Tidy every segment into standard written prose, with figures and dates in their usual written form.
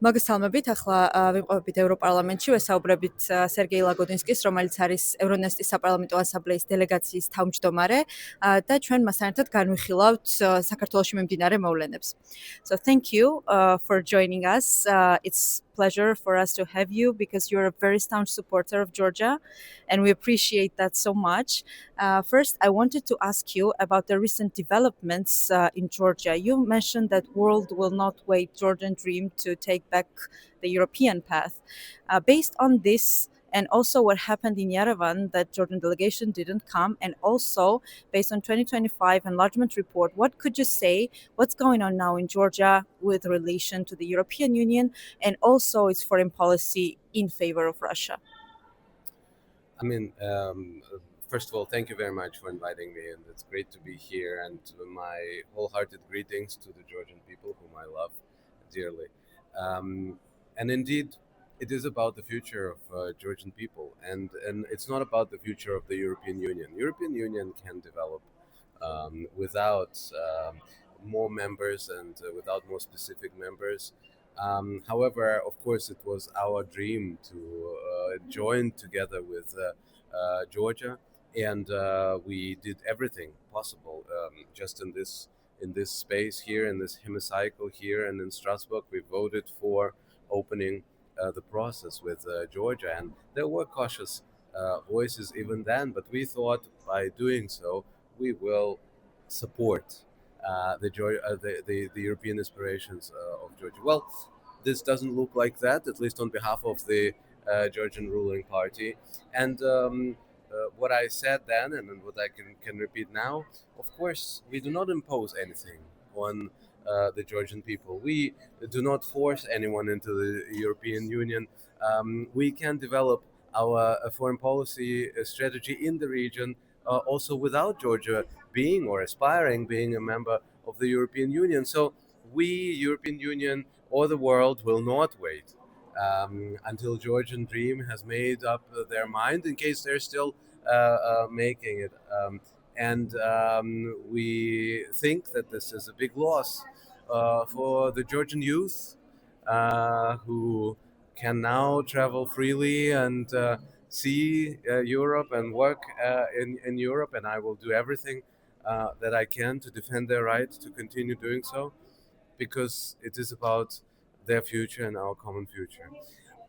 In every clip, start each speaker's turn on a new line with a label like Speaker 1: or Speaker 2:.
Speaker 1: მოგესალმებით. ახლა ვიმყოფებით ევროპარლამენტში, ვესაუბრებით სერგეი ლაგოდინსკის, რომელიც არის ევრონესტის საპარლამენტო ასამბლეის დელეგაციის თავმჯდომარე და ჩვენ მასთან ერთად განვიხილავთ საქართველოში მიმდინარე მოვლენებს. So thank you for joining us. It's pleasure for us to have you because you're a very staunch supporter of Georgia and we appreciate that so much. First, I wanted to ask you about the recent developments in Georgia. You mentioned that world will not wait Georgian dream to take back the European path. Based on this, and also what happened in Yerevan, that Georgian delegation didn't come, and also based on 2025 enlargement report, what could you say, what's going on now in Georgia with relation to the European Union and also its foreign policy in favor of Russia?
Speaker 2: First of all, thank you very much for inviting me, and it's great to be here, and my wholehearted greetings to the Georgian people whom I love dearly. And indeed, it is about the future of Georgian people, and it's not about the future of the European Union. European Union can develop without more members and without more specific members. However, of course, it was our dream to join together with Georgia, and we did everything possible just in this space here, in this hemicycle here, and in Strasbourg, we voted for opening the process with Georgia, and there were cautious voices even then, but we thought by doing so we will support the European aspirations of Georgia. Well, this doesn't look like that, at least on behalf of the Georgian ruling party, and what I said then and what I can repeat now, of course, we do not impose anything on the Georgian people. We do not force anyone into the European Union. We can develop our foreign policy strategy in the region also without Georgia being or aspiring being a member of the European Union. So we, European Union, or the world will not wait until Georgian Dream has made up their mind, in case they're still making it. We think that this is a big loss for the Georgian youth who can now travel freely and see Europe and work in Europe, and I will do everything that I can to defend their right to continue doing so, because it is about their future and our common future.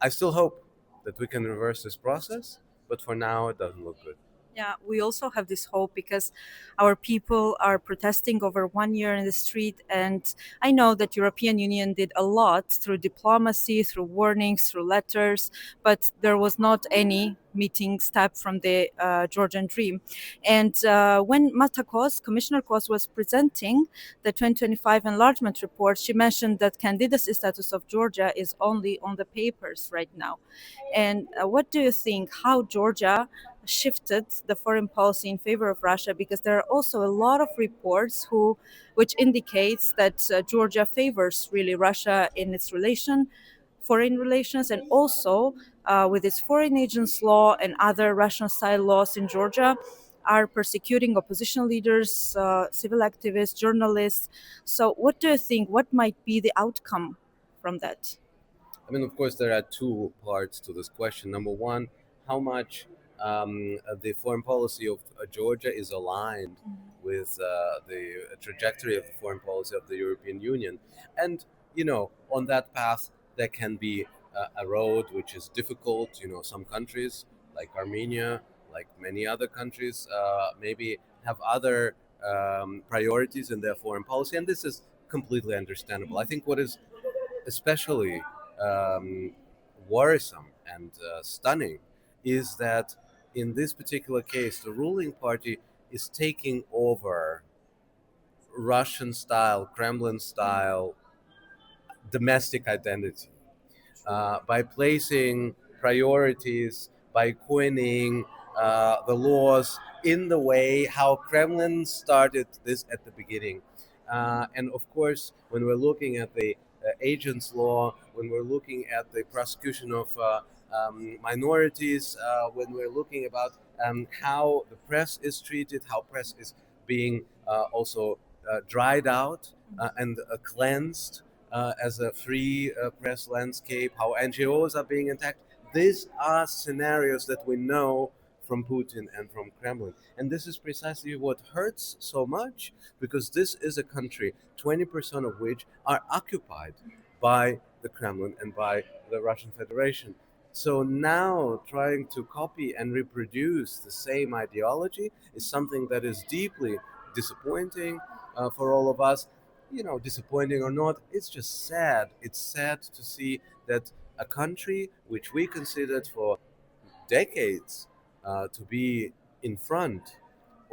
Speaker 2: I still hope that we can reverse this process, but for now it doesn't look good.
Speaker 1: Yeah, we also have this hope because our people are protesting over 1 year in the street, and I know that European Union did a lot through diplomacy, through warnings, through letters, but there was not any meeting step from the Georgian dream. And when Commissioner Kos was presenting the 2025 enlargement report, she mentioned that candidacy status of Georgia is only on the papers right now. And what do you think, how Georgia shifted the foreign policy in favor of Russia? Because there are also a lot of reports which indicates that Georgia favors really Russia in its foreign relations, and also with its foreign agents law and other Russian-style laws in Georgia are persecuting opposition leaders, civil activists, journalists. So what do you think? What might be the outcome from that?
Speaker 2: Of course, there are two parts to this question. Number one, how much the foreign policy of Georgia is aligned with the trajectory of the foreign policy of the European Union. And, on that path, there can be a road which is difficult. Some countries, like Armenia, like many other countries, maybe have other priorities in their foreign policy, and this is completely understandable. I think what is especially worrisome and stunning is that in this particular case, the ruling party is taking over Russian-style, Kremlin-style domestic identity by placing priorities, by coining the laws in the way how Kremlin started this at the beginning. And of course, when we're looking at the agents law, when we're looking at the prosecution of minorities, when we're looking about how the press is treated, how press is being also dried out and cleansed as a free press landscape, how NGOs are being attacked. These are scenarios that we know from Putin and from Kremlin. And this is precisely what hurts so much, because this is a country, 20% of which are occupied by the Kremlin and by the Russian Federation. So now trying to copy and reproduce the same ideology is something that is deeply disappointing for all of us. Disappointing or not, it's just sad. It's sad to see that a country which we considered for decades to be in front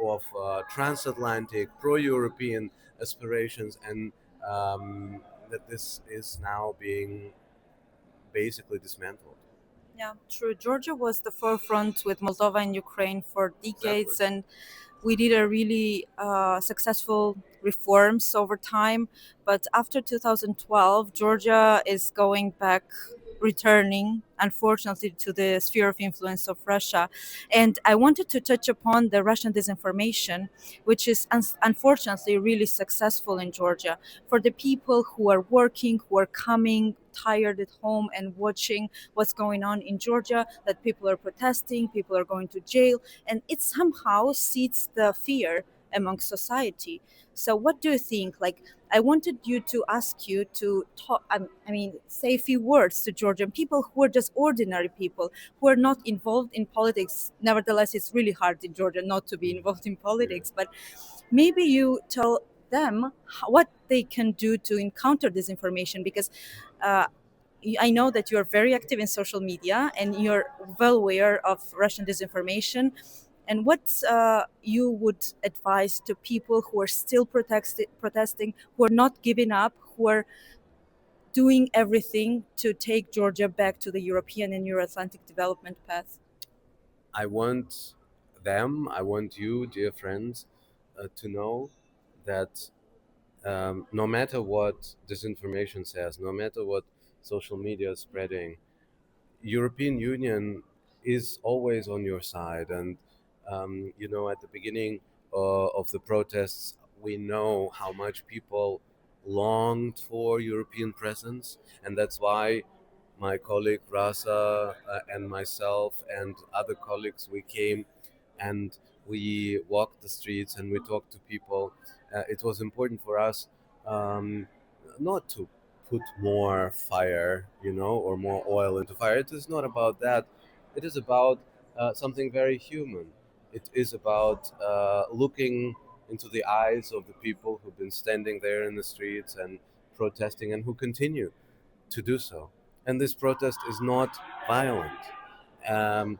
Speaker 2: of transatlantic, pro European aspirations, and that this is now being basically dismantled.
Speaker 1: Yeah, true. Georgia was the forefront with Moldova and Ukraine for
Speaker 2: Exactly.
Speaker 1: decades, and we did a really successful reforms over time. But after 2012, Georgia is going back, returning, unfortunately, to the sphere of influence of Russia. And I wanted to touch upon the Russian disinformation, which is unfortunately really successful in Georgia. For the people who are working, who are coming tired at home and watching what's going on in Georgia, that people are protesting, people are going to jail, and it somehow seeds the fear among society. So what do you think? Like, I wanted you to ask you to talk, I mean, say a few words to Georgian people who are just ordinary people who are not involved in politics. Nevertheless, it's really hard in Georgia not to be involved in
Speaker 2: Yeah.
Speaker 1: politics, but maybe you tell them what they can do to encounter this information, because uh, I know that you're very active in social media and you're well aware of Russian disinformation. And what you would advise to people who are still protesting, who are not giving up, who are doing everything to take Georgia back to the European and Euro-Atlantic development path?
Speaker 2: I want I want you, dear friends, to know that no matter what disinformation says, no matter what social media is spreading, European Union is always on your side. And at the beginning of the protests, we know how much people longed for European presence, and that's why my colleague Rasa and myself and other colleagues, we came and we walked the streets and we talked to people. It was important for us um, not to put more fire, or more oil into fire. It is not about that. It is about something very human. It is about looking into the eyes of the people who've been standing there in the streets and protesting and who continue to do so. And this protest is not violent. Um,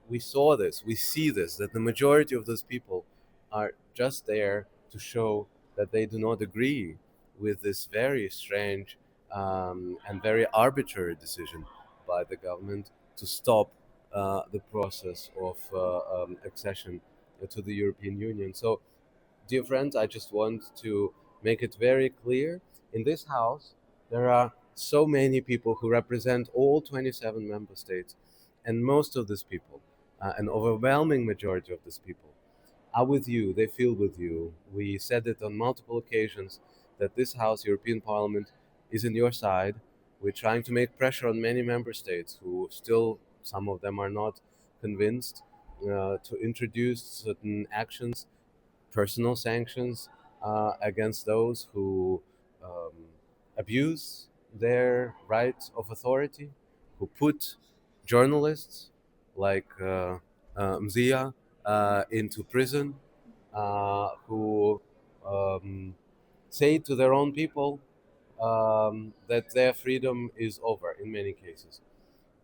Speaker 2: we saw this, we see this, that the majority of those people are just there to show that they do not agree with this very strange and very arbitrary decision by the government to stop the process of accession to the European Union. So, dear friends, I just want to make it very clear, in this House, there are so many people who represent all 27 member states, and most of these people, an overwhelming majority of these people, are with you. They feel with you. We said it on multiple occasions that this House, European Parliament, is in your side. We're trying to make pressure on many member states who still, some of them are not convinced, to introduce certain actions, personal sanctions against those who um, abuse their right of authority, who put journalists like Mzia into prison, who um, say to their own people that their freedom is over in many cases.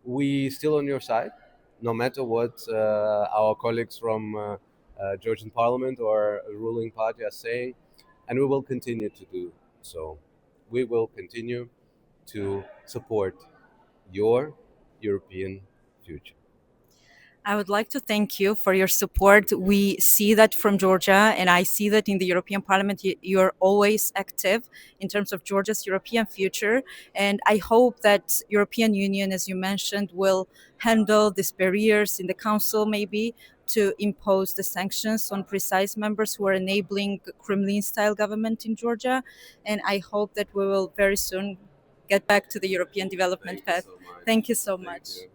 Speaker 2: We still on your side, no matter what our colleagues from Georgian Parliament or ruling party are saying, and we will continue to do so. We will continue to support your European future.
Speaker 1: I would like to thank you for your support. We see that from Georgia, and I see that in the European Parliament. You're always active in terms of Georgia's European future, and I hope that European Union, as you mentioned, will handle these barriers in the Council, maybe to impose the sanctions on precise members who are enabling Kremlin-style government in Georgia. And I hope that we will very soon get back to the European development
Speaker 2: Thank you
Speaker 1: path.
Speaker 2: so much.
Speaker 1: Thank you so
Speaker 2: Thank
Speaker 1: much.
Speaker 2: you.